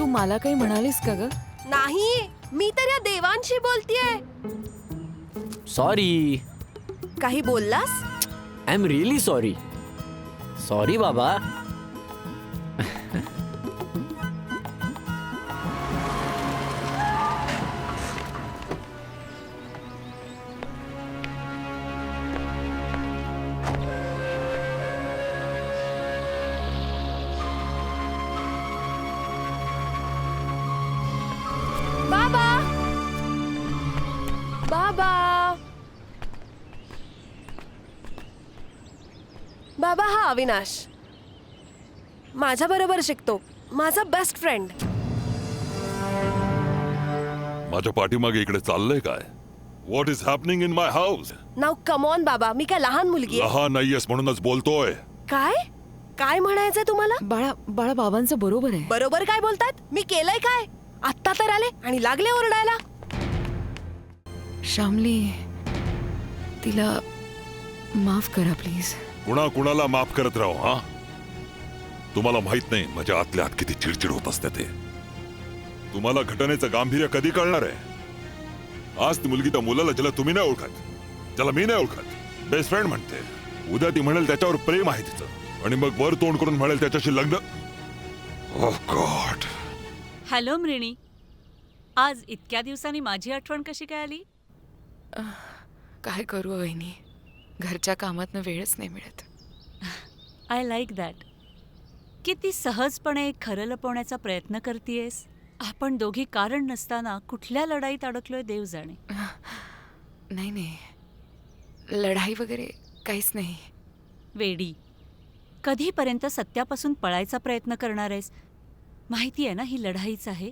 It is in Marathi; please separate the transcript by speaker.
Speaker 1: तू मला काही म्हणालीस का ग?
Speaker 2: नाही, मी तर या देवांशी बोलतीये.
Speaker 3: सॉरी.
Speaker 2: काही बोललास?
Speaker 3: I am really sorry. Sorry बाबा.
Speaker 2: बाबा, बाबा, बाबा, हा अविनाश माझ्या बरोबर शिकतो, माझा बेस्ट फ्रेंड.
Speaker 4: माझ्या पाठीमागे इकडे चाललंय काय? What is happening in my house?
Speaker 2: Now come on बाबा, मी काय लहान मुलगी आहे?
Speaker 4: लहान नाहीयेस म्हणूनच बोलतोय.
Speaker 2: काय काय म्हणायचंय तुम्हाला?
Speaker 1: बाळा बाळा बाबांचं बरोबर आहे.
Speaker 2: बरोबर काय बोलतात? मी केलंय काय? आत्ता तर आले आणि लागले ओरडायला.
Speaker 1: श्यामली, तिला माफ करा प्लीज.
Speaker 4: कुणाला माफ करत राहू? हा, तुम्हाला माहित नाही माझ्या आतल्या आत किती चिडचिड होत असते ते. तुम्हाला घटनेचं गांभीर्य कधी कळणार आहे? आज ती मुलगी त्या मुलाला, ज्याला तुम्ही नाही ओळखत, ज्याला मी नाही ओळखत, बेस्ट फ्रेंड म्हणते. उद्या ती म्हणेल त्याच्यावर प्रेम आहे तिचं, आणि मग वर तोंड करून म्हणेल त्याच्याशी लग्न. ओह गॉड.
Speaker 5: हॅलो मृणी, आज इतक्या दिवसांनी माझी आठवण कशी काय आली?
Speaker 1: काय करू वहिनी, घरच्या कामातनं वेळच नाही मिळत.
Speaker 5: I like that. किती सहजपणे खरं लपवण्याचा प्रयत्न करतेयस. आपण दोघी कारण नसताना कुठल्या लढाईत अडकलोय देव जाणे.
Speaker 1: नाही नाही, लढाई वगैरे काहीच नाही.
Speaker 5: वेडी, कधीपर्यंत सत्यापासून पळायचा प्रयत्न करणार आहेस? माहिती आहे ना ही लढाईच आहे.